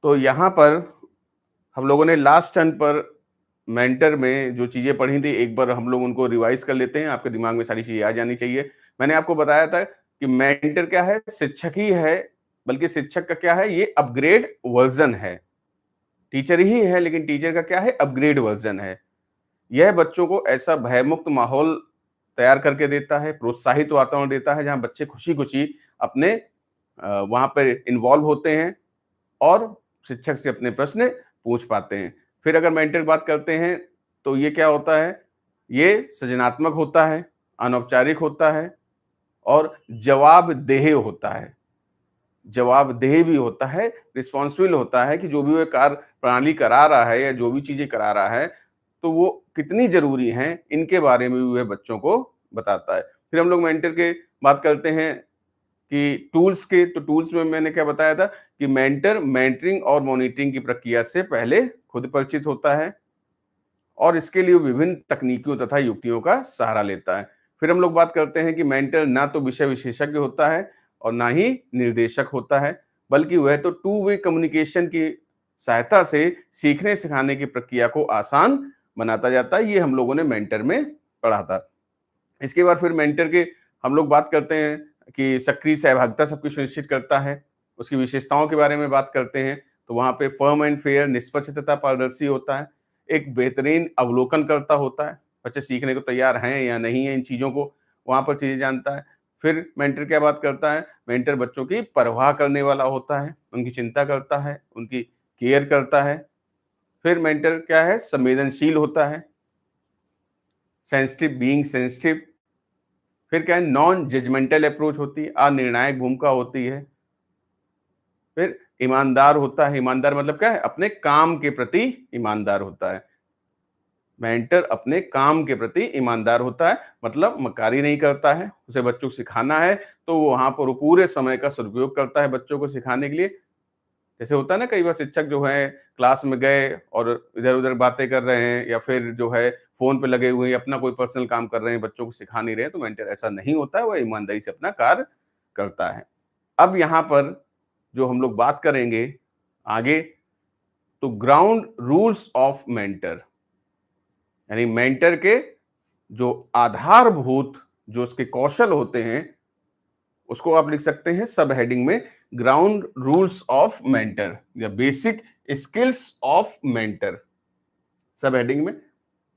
तो यहाँ पर हम लोगों ने लास्ट टर्न पर मेंटर में जो चीज़ें पढ़ी थी, एक बार हम लोग उनको रिवाइज़ कर लेते हैं, आपके दिमाग में सारी चीज़ें आ जानी चाहिए। मैंने आपको बताया था कि मेंटर क्या है? शिक्षक ही है, बल्कि शिक्षक का क्या है? ये अपग्रेड वर्ज़न है। टीचर ही है, लेकिन टीचर का क्या है? अपग्रेड वर्ज़न है। यह बच्चों को ऐसा भयमुक्त माहौल तैयार करके देता है, प्रोत्साहित वातावरण देता है, जहाँ बच्चे खुशी-खुशी अपने वहाँ पे इन्वॉल्व होते हैं और शिक्षक से अपने प्रश्न पूछ पाते हैं। फिर अगर मेंटर की बात करते हैं, तो ये क्या होता है? ये सृजनात्मक होता है, अनौपचारिक होता है और जवाबदेह होता है। जवाबदेह भी होता है, रिस्पॉन्सिबल होता है कि जो भी वो कार्य प्रणाली करा रहा है या जो भी चीज़ें करा रहा है, तो वो कितनी ज़रूरी हैं, इनके बारे में भी वह बच्चों को बताता है। फिर हम लोग मेंटर की बात करते हैं कि टूल्स के, तो टूल्स में मैंने क्या बताया था कि मेंटर मेंटरिंग और मॉनिटरिंग की प्रक्रिया से पहले खुद परिचित होता है और इसके लिए विभिन्न तकनीकियों तथा युक्तियों का सहारा लेता है। फिर हम लोग बात करते हैं कि मेंटर ना तो विषय विशेषज्ञ होता है और ना ही निर्देशक होता है, बल्कि वह तो टू वे कम्युनिकेशन की सहायता से सीखने सिखाने की प्रक्रिया को आसान बनाता जाता है। ये हम लोगों ने मेंटर में पढ़ा था। इसके बाद फिर मेंटर के हम लोग बात करते हैं कि सक्रिय सहभागिता सबकी सुनिश्चित करता है। उसकी विशेषताओं के बारे में बात करते हैं, तो वहाँ पे फर्म एंड फेयर, निष्पक्ष तथा पारदर्शी होता है। एक बेहतरीन अवलोकनकर्ता होता है, बच्चे सीखने को तैयार हैं या नहीं है, इन चीज़ों को वहाँ पर चीज़ें जानता है। फिर मेंटर क्या बात करता है, मेंटर बच्चों की परवाह करने वाला होता है, उनकी चिंता करता है, उनकी केयर करता है। फिर मेंटर क्या है, संवेदनशील होता है, सेंसिटिव, बीइंग सेंसिटिव। फिर क्या है, नॉन जजमेंटल अप्रोच होती है, अनिर्णायक भूमिका होती है। फिर ईमानदार होता है, ईमानदार मतलब क्या है, अपने काम के प्रति ईमानदार होता है। मेंटर अपने काम के प्रति ईमानदार होता है, मतलब मक्कारी नहीं करता है। उसे बच्चों को सिखाना है, तो वो वहाँ पर वो पूरे समय का सदुपयोग करता है बच्चों को सिखाने के लिए। जैसे होता है ना, कई बार शिक्षक जो है क्लास में गए और इधर-उधर बातें कर रहे हैं या फिर जो है फ़ोन पे लगे हुए हैं, अपना कोई पर्सनल काम कर रहे हैं, बच्चों को सिखा नहीं रहे हैं, तो मेंटर ऐसा नहीं होता है, वो ईमानदारी से अपना कार्य करता है। अब यहाँ पर जो हम लोग बात करेंगे आगे, तो ग्राउंड रूल्स ऑफ मेंटर, यानी मेंटर के जो आधारभूत जो उसके कौशल होते हैं, उसको आप लिख सकते हैं सब हेडिंग में, ग्राउंड रूल्स ऑफ मेंटर या बेसिक स्किल्स ऑफ मेंटर, सब हेडिंग में।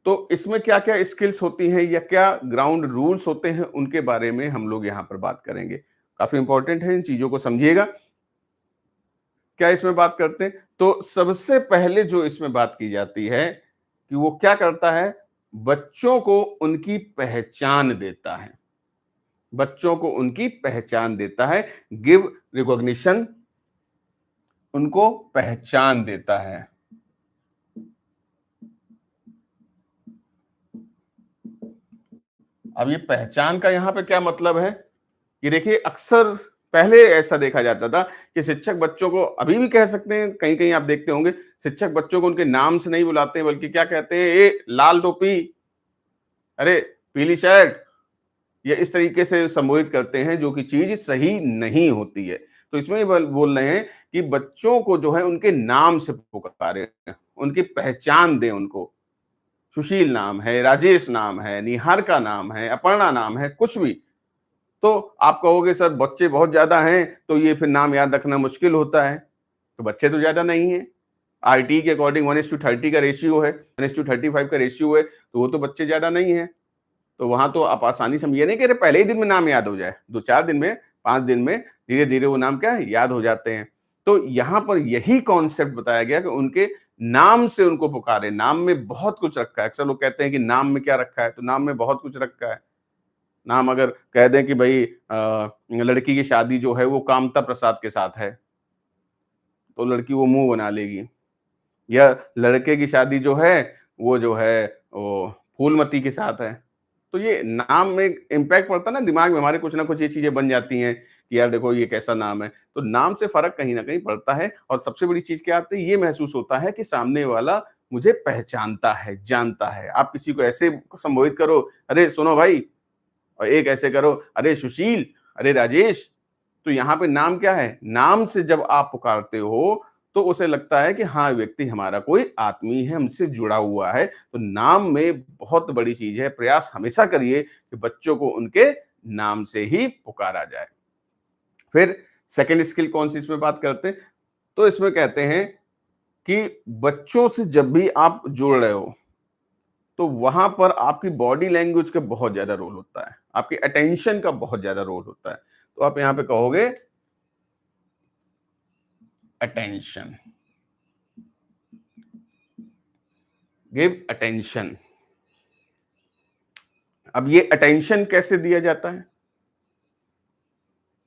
तो इसमें क्या क्या स्किल्स होती हैं या क्या ग्राउंड रूल्स होते हैं, उनके बारे में हम लोग यहाँ पर बात करेंगे। काफी इंपॉर्टेंट है, इन चीजों को समझिएगा। क्या इसमें बात करते हैं, तो सबसे पहले जो इसमें बात की जाती है कि वो क्या करता है, बच्चों को उनकी पहचान देता है। बच्चों को उनकी पहचान देता है, गिव रिकॉग्निशन, उनको पहचान देता है। अब ये पहचान का यहाँ पे क्या मतलब है, ये देखिए अक्सर पहले ऐसा देखा जाता था कि शिक्षक बच्चों को, अभी भी कह सकते हैं, कहीं-कहीं आप देखते होंगे, शिक्षक बच्चों को उनके नाम से नहीं बुलाते हैं, बल्कि क्या कहते हैं, "ए लाल टोपी, अरे पीली शर्ट", या इस तरीके से संबोधित करते हैं, जो कि चीज़ सही नहीं होती है। तो इसमें ये बोल रहे हैं कि बच्चों को जो है उनके नाम से पुकारें, उनकी पहचान दें उनको। सुशील नाम है, राजेश नाम है, निहारिका नाम है, अपर्णा नाम है, कुछ भी। तो आप कहोगे सर बच्चे बहुत ज़्यादा हैं, तो ये फिर नाम याद रखना मुश्किल होता है। तो बच्चे तो ज़्यादा नहीं हैं। आरटी के अकॉर्डिंग 1:30 का रेशियो है, 1:35 का रेशियो है, तो वो तो बच्चे ज़्यादा नहीं हैं। तो वहाँ तो आप आसानी से, ये नहीं कह रहे पहले ही दिन में नाम याद हो जाए, 2-4 दिन में, 5 दिन में धीरे-धीरे वो नाम क्या है, याद हो जाते हैं। तो यहाँ पर यही कॉन्सेप्ट बताया गया कि उनके नाम से उनको पुकारें। नाम में बहुत कुछ रखा है। अक्सर लोग कहते हैं कि नाम में क्या रखा है, तो नाम में बहुत कुछ रखा है। नाम अगर कह दें कि भई लड़की की शादी जो है वो कामता प्रसाद के साथ है, तो लड़की वो मुँह बना लेगी। या लड़के की शादी जो है, वो जो है वो फूलमती के साथ है। तो ये नाम में इम्पैक्ट पड़ता है ना दिमाग में, हमारे कुछ ना कुछ ये चीज़ें बन जाती हैं कि यार देखो ये कैसा नाम है। तो नाम से फ़र्क कहीं न कहीं पड़ता है और सबसे बड़ी चीज़ क्या आती है, ये महसूस होता है कि सामने वाला मुझे पहचानता है, जानता है। आप किसी को ऐसे संबोधित करो, "अरे सुनो भाई", और एक ऐसे करो, "अरे सुशील, अरे राजेश", तो यहाँ पे नाम क्या है? नाम से जब आप पुकारते हो, तो उसे लगता है कि हाँ, व्यक्ति हमारा कोई आत्मीय है, हमसे जुड़ा हुआ है। तो नाम में बहुत बड़ी चीज़ है, प्रयास हमेशा करिए कि बच्चों को उनके नाम से ही पुकारा जाए। फिर सेकंड स्किल कौन-सी इसमें बात करते हैं? तो इसमें कहते हैं कि बच्चों से जब भी आप जुड़ रहे हो, तो वहाँ पर आपकी बॉडी लैंग्वेज का बहुत ज़्यादा रोल होता है। आपके अटेंशन का बहुत ज़्यादा रोल होता है। तो आप यहाँ पे कहोगे अटेंशन, गिव अटेंशन। अब ये अटेंशन कैसे दिया जाता है?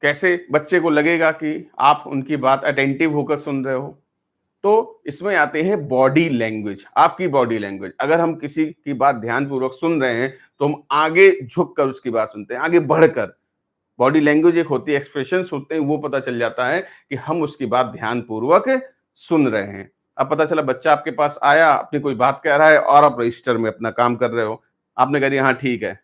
कैसे बच्चे को लगेगा कि आप उनकी बात अटेंटिव होकर सुन रहे हो? तो इसमें आते हैं बॉडी लैंग्वेज, आपकी बॉडी लैंग्वेज। अगर हम किसी की बात ध्यानपूर्वक सुन रहे हैं, तो हम आगे झुककर उसकी बात सुनते हैं, आगे बढ़कर। बॉडी लैंग्वेज एक होती है, एक्सप्रेशंस होते हैं, वो पता चल जाता है कि हम उसकी बात ध्यानपूर्वक सुन रहे हैं। अब पता चला बच्चा आपके पास आया, अपनी कोई बात कह रहा है और आप रजिस्टर में अपना काम कर रहे हो। आपने कह दिया हाँ ठीक है।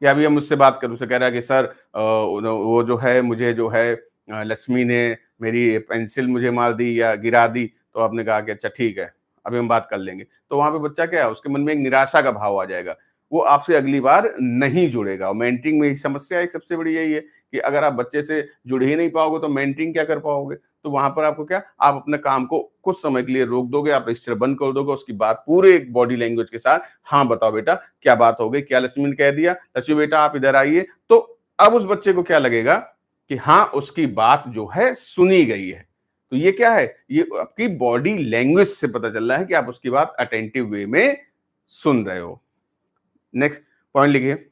या अभी हम मुझसे बात करूँ, उसे कह रहा है कि सर वो जो है मुझे जो है लक्ष्मी ने मेरी पेंसिल मुझे मार दी या गिरा दी, तो आपने कहा कि अच्छा ठीक है, अभी हम बात कर लेंगे। तो वहाँ पे बच्चा क्या है, उसके मन में एक निराशा का भाव आ जाएगा। वो आपसे अगली बार नहीं जुड़ेगा और मेंटरिंग में समस्या एक सबसे बड़ी यही है कि अगर आप बच्चे से जुड़ ही नहीं पाओगे तो मेंटरिंग क्या कर पाओगे? तो वहाँ पर आपको क्या, आप अपने काम को कुछ समय के लिए रोक दोगे, आप रजिस्टर बंद कर दोगे, उसकी बात पूरे बॉडी लैंग्वेज के साथ, हाँ बताओ बेटा क्या बात हो गई? क्या लक्ष्मी ने कह दिया? लक्ष्मी बेटा आप इधर आइए। तो अब उस बच्चे को क्या लगेगा कि हाँ, उसकी बात जो है सुनी गई है। तो ये क्या है? ये आपकी बॉडी लैंग्वेज से पता चल रहा है कि आप उसकी बात अटेंटिव वे में सुन रहे हो। नेक्स्ट पॉइंट लिखिए।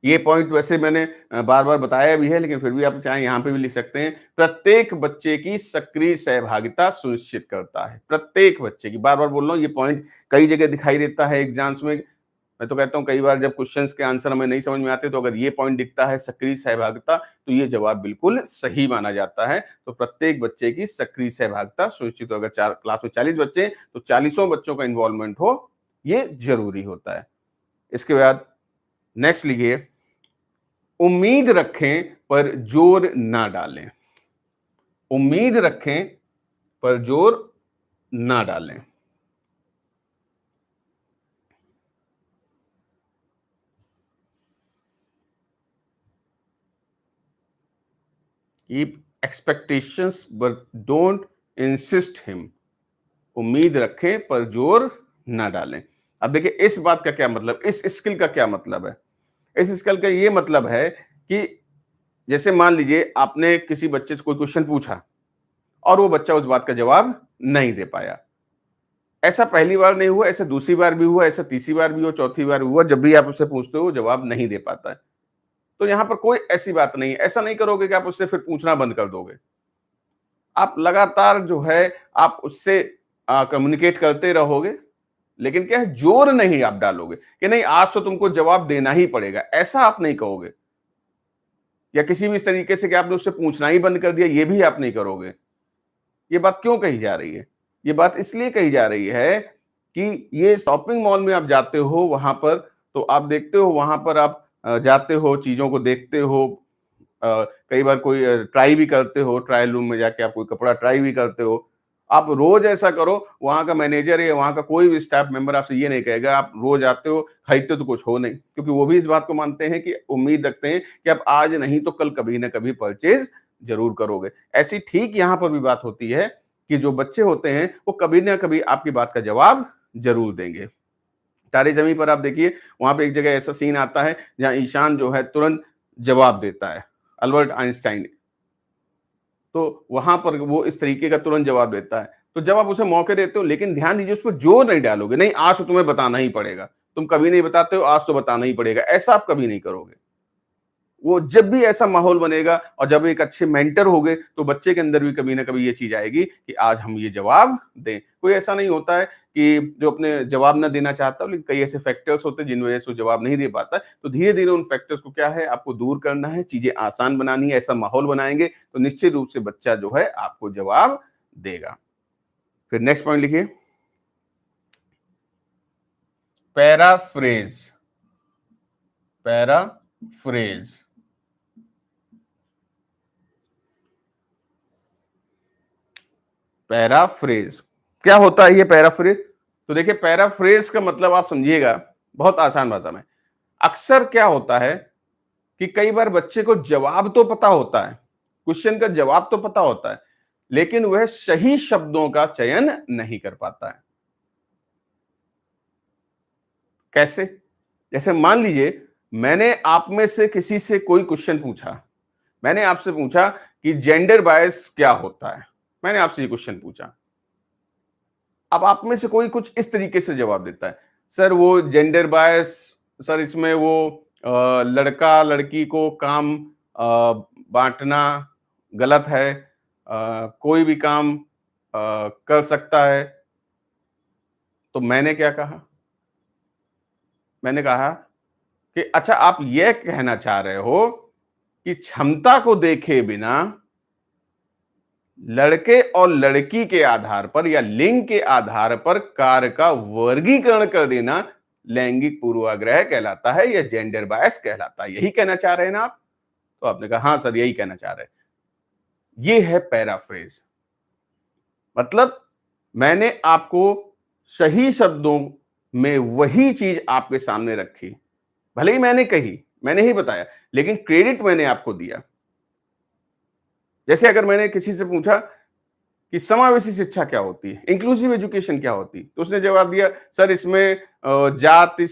ये पॉइंट वैसे मैंने बार-बार बताया भी है, लेकिन फिर भी आप चाहें यहाँ पे भी लिख सकते हैं। प्रत्येक बच्चे की सक्रिय सहभागिता सुनिश्चित करता है। प्रत्येक बच्चे की, बार-बार बोल रहा हूँ, ये पॉइंट कई जगह दिखाई देता है एग्जाम्स में। मैं तो कहता हूँ कई बार जब क्वेश्चंस के आंसर हमें नहीं समझ में आते, तो अगर ये पॉइंट दिखता है सक्रिय सहभागिता, तो ये जवाब बिल्कुल सही माना जाता है। तो प्रत्येक बच्चे की सक्रिय सहभागिता सुनिश्चित हो। अगर क्लास में 40 बच्चे हैं, तो 40 बच्चों का इन्वॉल्वमेंट हो, ये जरूरी होता है। इसके बाद नेक्स्ट लिखिए, उम्मीद रखें पर जोर ना डालें। उम्मीद रखें पर जोर ना डालें। Keep expectations but don't insist him. उम्मीद रखें पर जोर ना डालें। अब देखिए इस बात का क्या मतलब, इस स्किल का क्या मतलब है? इस स्किल का ये मतलब है कि जैसे मान लीजिए आपने किसी बच्चे से कोई क्वेश्चन पूछा और वो बच्चा उस बात का जवाब नहीं दे पाया। ऐसा पहली बार नहीं हुआ, ऐसा दूसरी बार भी हुआ, ऐसा तीसरी बार भी हुआ, चौथी बार भी हुआ, जब भी आप उससे पूछते हो, वो जवाब नहीं दे पाता है। तो यहाँ पर कोई ऐसी बात नहीं है, ऐसा नहीं करोगे कि आप उससे फिर पूछना बंद कर दोगे। आप लगातार जो है, आप उससे कम्युनिकेट करते रहोगे, लेकिन क्या है, जोर नहीं आप डालोगे कि नहीं आज तो तुमको जवाब देना ही पड़ेगा, ऐसा आप नहीं कहोगे। या किसी भी इस तरीके से कि आपने उससे पूछना ही बंद कर दिया, ये भी आप नहीं करोगे। ये बात क्यों कही जा रही है? ये बात इसलिए कही जा रही है कि ये शॉपिंग मॉल में आप जाते हो, वहां पर तो आप देखते हो, वहां पर आप जाते हो, चीजों को देखते हो, कई बार कोई ट्राई भी करते हो, ट्रायल रूम में जाके आप कोई कपड़ा ट्राई भी करते हो। आप रोज ऐसा करो, वहां का मैनेजर या वहां का कोई भी स्टाफ मेंबर आपसे ये नहीं कहेगा आप रोज आते हो, खरीदते तो कुछ हो नहीं, क्योंकि वो भी इस बात को मानते हैं कि उम्मीद रखते हैं कि आप आज नहीं तो कल कभी ना कभी परचेज जरूर करोगे। ऐसी ठीक यहाँ पर भी बात होती है कि जो बच्चे होते हैं वो कभी ना कभी आपकी बात का जवाब जरूर देंगे। तारे जमीन पर आप देखिए, वहां पे एक जगह ऐसा सीन आता है जहां ईशान जो है तुरंत जवाब देता है अल्बर्ट आइंस्टाइन। तो वहां पर वो इस तरीके का तुरंत जवाब देता है। तो जब आप उसे मौके देते हो, लेकिन ध्यान दीजिए उस पर जोर नहीं डालोगे, नहीं आज तो तुम्हें बताना ही पड़ेगा, तुम कभी नहीं बताते हो, आज तो बताना ही पड़ेगा, ऐसा आप कभी नहीं करोगे। वो जब भी ऐसा माहौल बनेगा और जब एक अच्छे मेंटर होगे, तो बच्चे के अंदर भी कभी ना कभी ये चीज आएगी कि आज हम ये जवाब दें। कोई ऐसा नहीं होता है कि जो अपने जवाब ना देना चाहता हो, लेकिन कई ऐसे फैक्टर्स होते हैं जिन वजह से वो जवाब नहीं दे पाता है। तो धीरे धीरे उन फैक्टर्स को क्या है, आपको दूर करना है, चीजें आसान बनानी है। ऐसा माहौल बनाएंगे तो निश्चित रूप से बच्चा जो है आपको जवाब देगा। फिर नेक्स्ट पॉइंट लिखिए, पैराफ्रेज। पैराफ्रेज, पैराफ्रेज क्या होता है? ये पैराफ्रेज, तो देखिए पैराफ्रेज का मतलब आप समझिएगा बहुत आसान भाषा में। अक्सर क्या होता है कि कई बार बच्चे को जवाब तो पता होता है, क्वेश्चन का जवाब तो पता होता है, लेकिन वह सही शब्दों का चयन नहीं कर पाता है। कैसे? जैसे मान लीजिए मैंने आप में से किसी से कोई क्वेश्चन पूछा, मैंने आपसे पूछा कि जेंडर बायस क्या होता है, मैंने आपसे ये क्वेश्चन पूछा। अब आप में से कोई कुछ इस तरीके से जवाब देता है, सर वो जेंडर बायस, सर इसमें वो लड़का लड़की को काम बांटना गलत है, कोई भी काम कर सकता है। तो मैंने क्या कहा? मैंने कहा कि अच्छा आप यह कहना चाह रहे हो कि क्षमता को देखे बिना लड़के और लड़की के आधार पर या लिंग के आधार पर कार्य का वर्गीकरण कर देना लैंगिक पूर्वाग्रह कहलाता है या जेंडर बायस कहलाता है। यही कहना चाह रहे हैं ना आप? तो आपने कहा हाँ सर यही कहना चाह रहे हैं। ये है पैराफ्रेज। मतलब मैंने आपको सही शब्दों में वही चीज आपके सामने रखी, भले ही मैंने कही, मैंने ही बताया, लेकिन क्रेडिट मैंने आपको दिया। जैसे अगर मैंने किसी से पूछा कि समावेशी शिक्षा क्या होती है, इंक्लूसिव एजुकेशन क्या होती है, तो उसने जवाब दिया सर इसमें जाति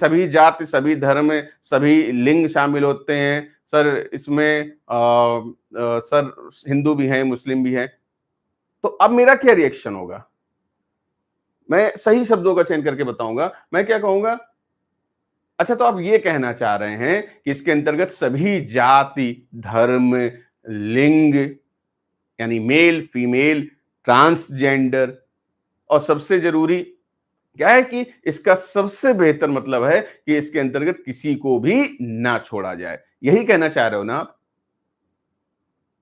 सभी धर्म सभी लिंग शामिल होते हैं, सर इसमें सर हिंदू भी हैं मुस्लिम भी हैं। तो अब मेरा क्या रिएक्शन होगा? मैं सही शब्दों का चयन करके बताऊंगा। मैं क्या कहूंगा? अच्छा तो आप ये कहना चाह रहे हैं कि इसके अंतर्गत सभी जाति धर्म लिंग यानी मेल फीमेल ट्रांसजेंडर और सबसे जरूरी क्या है कि इसका सबसे बेहतर मतलब है कि इसके अंतर्गत किसी को भी ना छोड़ा जाए। यही कहना चाह रहे हो ना आप?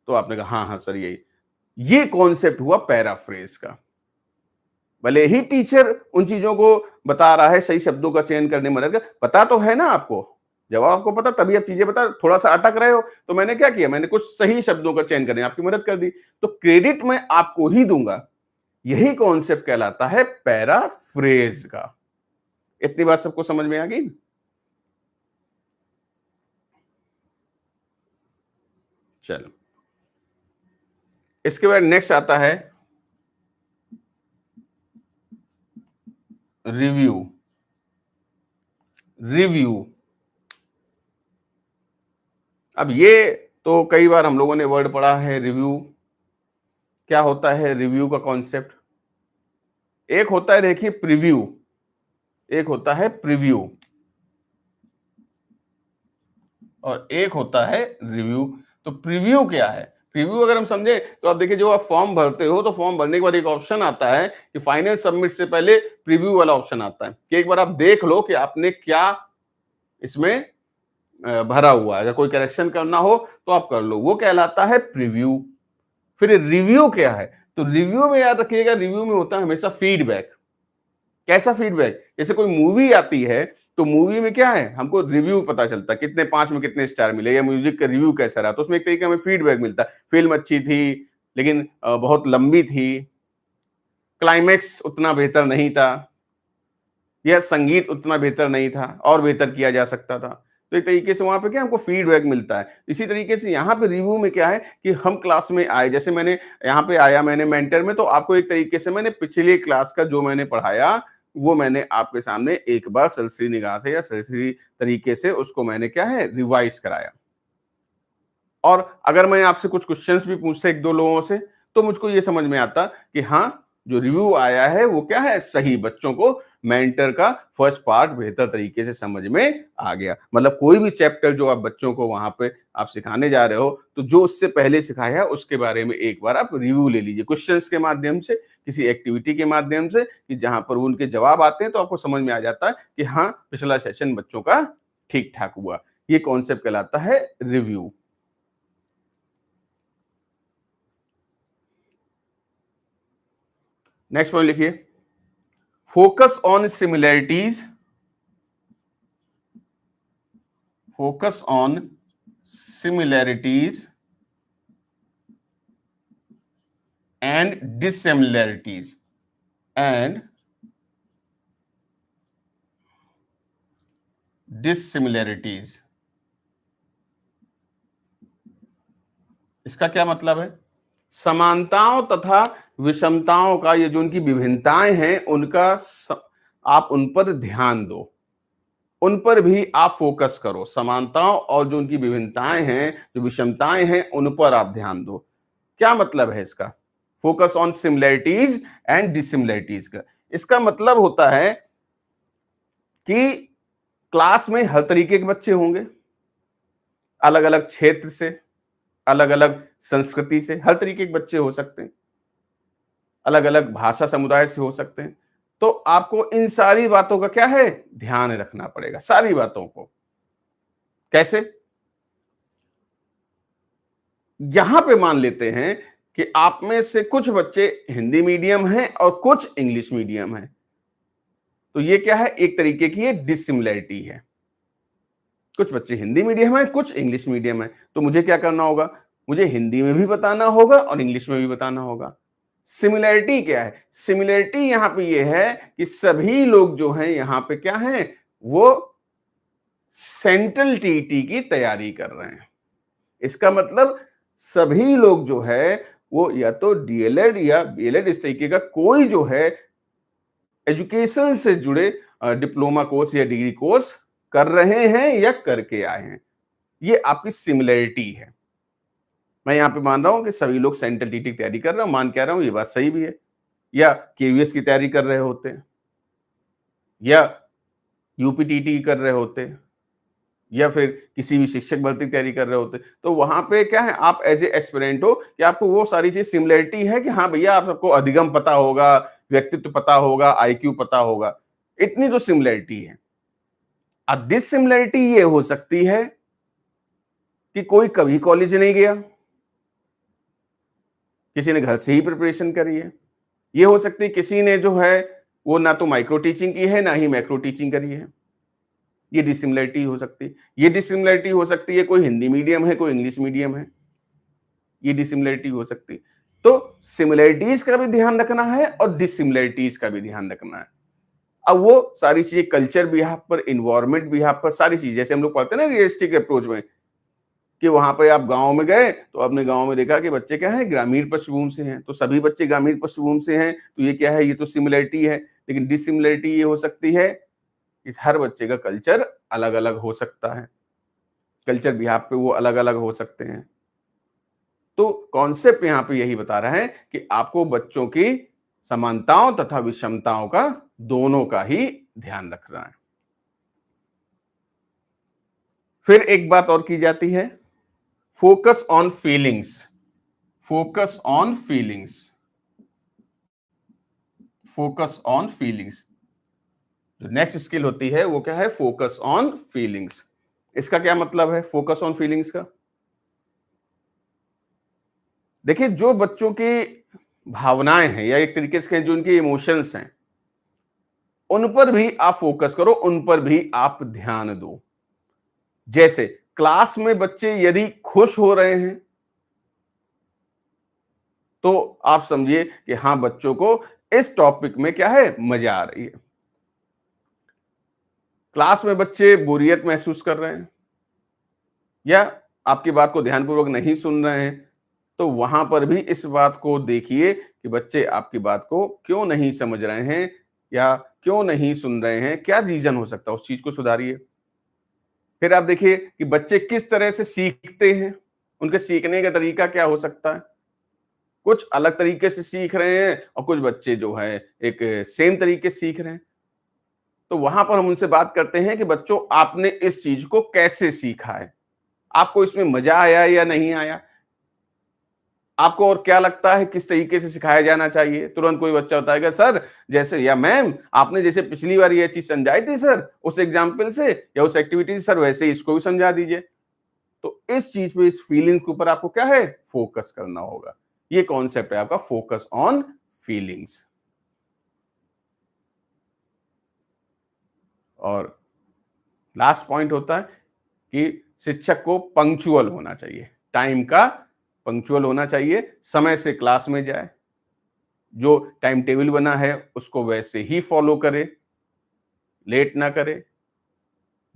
तो आपने कहा हाँ हाँ सर यही। ये कॉन्सेप्ट हुआ पैराफ्रेज का। भले ही टीचर उन चीजों को बता रहा है, सही शब्दों का चयन करने में मदद कर, पता तो है ना आपको, जवाब आपको पता, तभी आप चीजें बता, थोड़ा सा अटक रहे हो। तो मैंने क्या किया? मैंने कुछ सही शब्दों का चयन करने आपकी मदद कर दी। तो क्रेडिट मैं आपको ही दूंगा। यही कॉन्सेप्ट कहलाता है पैराफ्रेज का। इतनी बात सबको समझ में आ गई? चलो, इसके बाद नेक्स्ट आता है रिव्यू। रिव्यू, अब ये तो कई बार हम लोगों ने वर्ड पढ़ा है रिव्यू। क्या होता है रिव्यू का कॉन्सेप्ट? एक होता है देखिए प्रीव्यू, एक होता है प्रीव्यू और एक होता है रिव्यू। तो प्रीव्यू क्या है? प्रीव्यू अगर हम समझे तो आप देखिए जो आप फॉर्म भरते हो तो फॉर्म भरने के बाद एक ऑप्शन आता है कि फाइनल सबमिट से पहले प्रीव्यू वाला ऑप्शन आता है कि एक बार आप देख लो कि आपने क्या इसमें भरा हुआ है। अगर कोई करेक्शन करना हो तो आप कर लो, वो कहलाता है प्रीव्यू। फिर रिव्यू क्या है? तो रिव्यू में याद रखिएगा, रिव्यू में होता है हमेशा फीडबैक। कैसा फीडबैक? जैसे कोई मूवी आती है तो मूवी में क्या है, हमको रिव्यू पता चलता है, कितने 5 में कितने स्टार मिले या म्यूजिक का रिव्यू कैसा रहा, तो उसमें एक तरीके हमें फीडबैक मिलता है। फिल्म अच्छी थी लेकिन बहुत लंबी थी, क्लाइमैक्स उतना बेहतर नहीं था, या संगीत उतना बेहतर नहीं था, और बेहतर किया जा सकता था। तो एक तरीके से वहां पे क्या हमको फीडबैक मिलता है। इसी तरीके से यहाँ पे रिव्यू में क्या है कि हम क्लास में आए, जैसे मैंने यहाँ पे आया मैंने मेंटर में, तो आपको एक तरीके से मैंने पिछले क्लास का जो मैंने पढ़ाया वो मैंने आपके सामने एक बार सरसरी निगाह से या सरसरी तरीके से उसको मैंने क्या है रिवाइज कराया। और अगर मैं आपसे कुछ क्वेश्चंस भी पूछता एक दो लोगों से तो मुझको ये समझ में आता कि हाँ जो रिव्यू आया है वो क्या है सही, बच्चों को मेंटर का फर्स्ट पार्ट बेहतर तरीके से समझ में आ गया। मतलब कोई भी चैप्टर जो आप बच्चों को वहां पे आप सिखाने जा रहे हो तो जो उससे पहले सिखाया है उसके बारे में एक बार आप रिव्यू ले लीजिए, क्वेश्चंस के माध्यम से, किसी एक्टिविटी के माध्यम से, कि जहां पर उनके जवाब आते हैं तो आपको समझ में आ जाता है कि हाँ पिछला सेशन बच्चों का ठीक ठाक हुआ। ये कॉन्सेप्ट कहलाता है रिव्यू। नेक्स्ट पॉइंट लिखिए, focus on similarities, focus on similarities and dissimilarities and dissimilarities. इसका क्या मतलब है? समानताओं तथा विषमताओं का, ये जो उनकी विभिन्नताएं हैं उनका आप उन पर ध्यान दो, उन पर भी आप फोकस करो। समानताओं और जो उनकी विभिन्नताएं हैं, जो विषमताएं हैं, उन पर आप ध्यान दो। क्या मतलब है इसका? Focus on similarities and dissimilarities का इसका मतलब होता है कि क्लास में हर तरीके के बच्चे होंगे, अलग अलग क्षेत्र से, अलग अलग संस्कृति से, हर तरीके के बच्चे हो सकते हैं, अलग अलग भाषा समुदाय से हो सकते हैं। तो आपको इन सारी बातों का क्या है, ध्यान रखना पड़ेगा, सारी बातों को। कैसे? यहां पे मान लेते हैं कि आप में से कुछ बच्चे हिंदी मीडियम हैं और कुछ इंग्लिश मीडियम हैं, तो ये क्या है, एक तरीके की ये डिसिमिलरिटी है। कुछ बच्चे हिंदी मीडियम है, कुछ इंग्लिश मीडियम है, तो मुझे क्या करना होगा, मुझे हिंदी में भी बताना होगा और इंग्लिश में भी बताना होगा। सिमिलरिटी क्या है? सिमिलरिटी यहां पे ये है कि सभी लोग जो हैं यहां पे क्या हैं, वो सेंट्रल टीटी की तैयारी कर रहे हैं। इसका मतलब सभी लोग जो है वो या तो डीएलएड या बीएलएड, इस तरीके का कोई जो है एजुकेशन से जुड़े डिप्लोमा कोर्स या डिग्री कोर्स कर रहे हैं या करके आए हैं। ये आपकी सिमिलरिटी है। मैं यहां पे मान रहा हूं कि सभी लोग सेंट्रल टीटी की तैयारी कर रहे हैं, मान के आ रहा हूं, ये बात सही भी है, या केवीएस की तैयारी कर रहे होते हैं, या यूपीटीटी कर रहे होते हैं, या फिर किसी भी शिक्षक भर्ती की तैयारी कर रहे होते, तो वहां पे क्या है, आप एज ए एस्पिरेंट हो कि आपको वो सारी चीज सिमिलरिटी है कि हाँ भैया, आप सबको अधिगम पता होगा, व्यक्तित्व पता होगा, आईक्यू पता होगा, इतनी तो सिमिलरिटी है। अब डिसिमिलरिटी ये हो सकती है कि कोई कभी कॉलेज नहीं गया, किसी ने घर से ही प्रिपरेशन करी है। ये हो सकती है किसी ने जो है वो ना तो माइक्रो टीचिंग की है, ना ही मैक्रो टीचिंग करी है। ये डिसिमिलरिटी हो सकती है। ये डिसिमिलरिटी हो सकती है कोई हिंदी मीडियम है, कोई इंग्लिश मीडियम है। ये डिसिमिलरिटी हो सकती है। तो सिमिलरिटीज का भी ध्यान रखना है और डिसिमिलरिटीज का भी ध्यान रखना है। अब वो सारी चीजें कल्चर बिहाफ पर, इन्वायरमेंट बिहाफ पर, सारी चीजें जैसे हम लोग पढ़ते हैं ना रियलिस्टिक अप्रोच में, कि वहां पे आप गांव में गए तो आपने गांव में देखा कि बच्चे क्या है, ग्रामीण पृष्ठभूमि से हैं, तो सभी बच्चे ग्रामीण पृष्ठभूमि से हैं, तो ये क्या है, ये तो सिमिलरिटी है। लेकिन डिसिमिलरिटी ये हो सकती है कि हर बच्चे का कल्चर अलग अलग हो सकता है, कल्चर बिहाफ पे वो अलग अलग हो सकते हैं। तो कॉन्सेप्ट यहां पे यही बता रहा है कि आपको बच्चों की समानताओं तथा विषमताओं का, दोनों का ही ध्यान रखना है। फिर एक बात और की जाती है, focus on feelings. Focus on feelings, focus on feelings. जो नेक्स्ट स्किल होती है वो क्या है, फोकस ऑन फीलिंग्स। इसका क्या मतलब है फोकस ऑन फीलिंग्स का? देखिए, जो बच्चों की भावनाएं हैं, या एक तरीके से जो उनके इमोशंस हैं, उन पर भी आप फोकस करो, उन पर भी आप ध्यान दो। जैसे क्लास में बच्चे यदि खुश हो रहे हैं तो आप समझिए कि हां, बच्चों को इस टॉपिक में क्या है, मजा आ रही है। क्लास में बच्चे बोरियत महसूस कर रहे हैं या आपकी बात को ध्यानपूर्वक नहीं सुन रहे हैं, तो वहां पर भी इस बात को देखिए कि बच्चे आपकी बात को क्यों नहीं समझ रहे हैं या क्यों नहीं सुन रहे हैं, क्या रीजन हो सकता है, उस चीज को सुधारिए। फिर आप देखिए कि बच्चे किस तरह से सीखते हैं, उनके सीखने का तरीका क्या हो सकता है। कुछ अलग तरीके से सीख रहे हैं और कुछ बच्चे जो है एक सेम तरीके से सीख रहे हैं। तो वहां पर हम उनसे बात करते हैं कि बच्चों, आपने इस चीज को कैसे सीखा है, आपको इसमें मजा आया या नहीं आया, आपको और क्या लगता है किस तरीके से सिखाया जाना चाहिए। तुरंत कोई बच्चा बताएगा, सर जैसे, या मैम आपने जैसे पिछली बार ये चीज समझाई थी सर, उस एग्जाम्पल से या उस एक्टिविटी से, सर वैसे ही इसको भी समझा दीजिए। तो इस चीज पे, इस फीलिंग के ऊपर आपको क्या है, फोकस करना होगा। ये कॉन्सेप्ट है आपका फोकस ऑन फीलिंग्स। और लास्ट पॉइंट होता है कि शिक्षक को पंक्चुअल होना चाहिए, टाइम का पंक्चुअल होना चाहिए, समय से क्लास में जाए, जो टाइम टेबल बना है उसको वैसे ही फॉलो करे, लेट ना करे,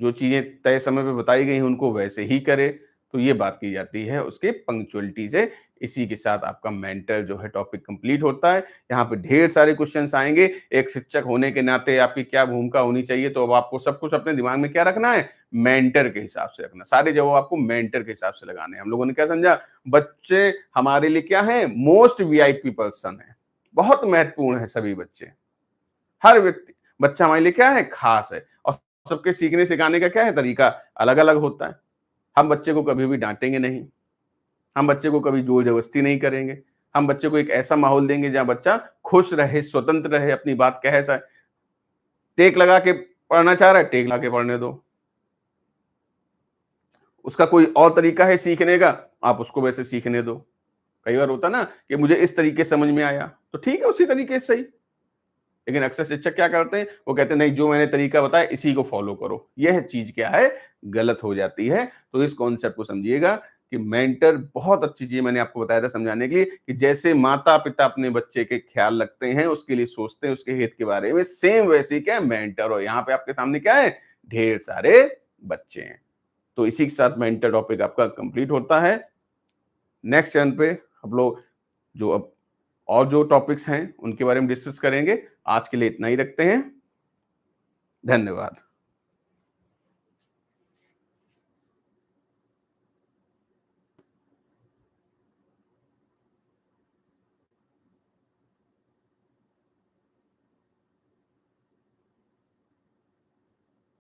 जो चीजें तय समय पे बताई गई हैं उनको वैसे ही करे। तो ये बात की जाती है उसके पंक्चुअलिटी से। इसी के साथ आपका मेंटर जो है टॉपिक कंप्लीट होता है। यहाँ पे ढेर सारे क्वेश्चंस आएंगे। एक शिक्षक होने के नाते आपकी क्या भूमिका होनी चाहिए, तो अब आपको सब कुछ अपने दिमाग में क्या रखना है, मेंटर के हिसाब से रखना। सारे जवाब आपको मेंटर के हिसाब से लगाने हैं। हम लोगों ने क्या समझा, बच्चे हमारे लिए क्या है, मोस्ट वीआईपी पर्सन है, बहुत महत्वपूर्ण है सभी बच्चे। हर व्यक्ति, बच्चा हमारे लिए क्या है, खास है। और सबके सीखने सिखाने का क्या है, तरीका अलग अलग होता है। हम बच्चे को कभी भी डांटेंगे नहीं, हम बच्चे को कभी जोर जबरदस्ती नहीं करेंगे। हम बच्चे को एक ऐसा माहौल देंगे जहां बच्चा खुश रहे, स्वतंत्र रहे, अपनी बात कह सके। टेक लगा के पढ़ना चाह रहा है, टेक लगा के पढ़ने दो। उसका कोई और तरीका है सीखने का, आप उसको वैसे सीखने दो। कई बार होता ना कि मुझे इस तरीके से समझ में आया, तो ठीक है, उसी तरीके से सही। लेकिन अक्सर शिक्षक क्या करते हैं, वो कहते हैं नहीं, जो मैंने तरीका बताया इसी को फॉलो करो। यह चीज क्या है, गलत हो जाती है। तो इस कॉन्सेप्ट को समझिएगा कि मेंटर बहुत अच्छी चीज, मैंने आपको बताया था समझाने के लिए, कि जैसे माता पिता अपने बच्चे के ख्याल रखते हैं, उसके लिए सोचते हैं, उसके हित के बारे में, सेम वैसे ही क्या है मेंटर। और यहाँ पे आपके सामने क्या है, ढेर सारे बच्चे हैं। तो इसी के साथ मेंटर टॉपिक आपका कंप्लीट होता है। नेक्स्ट चरण पे हम लोग जो अब और जो टॉपिक्स हैं उनके बारे में डिस्कस करेंगे। आज के लिए इतना ही रखते हैं। धन्यवाद।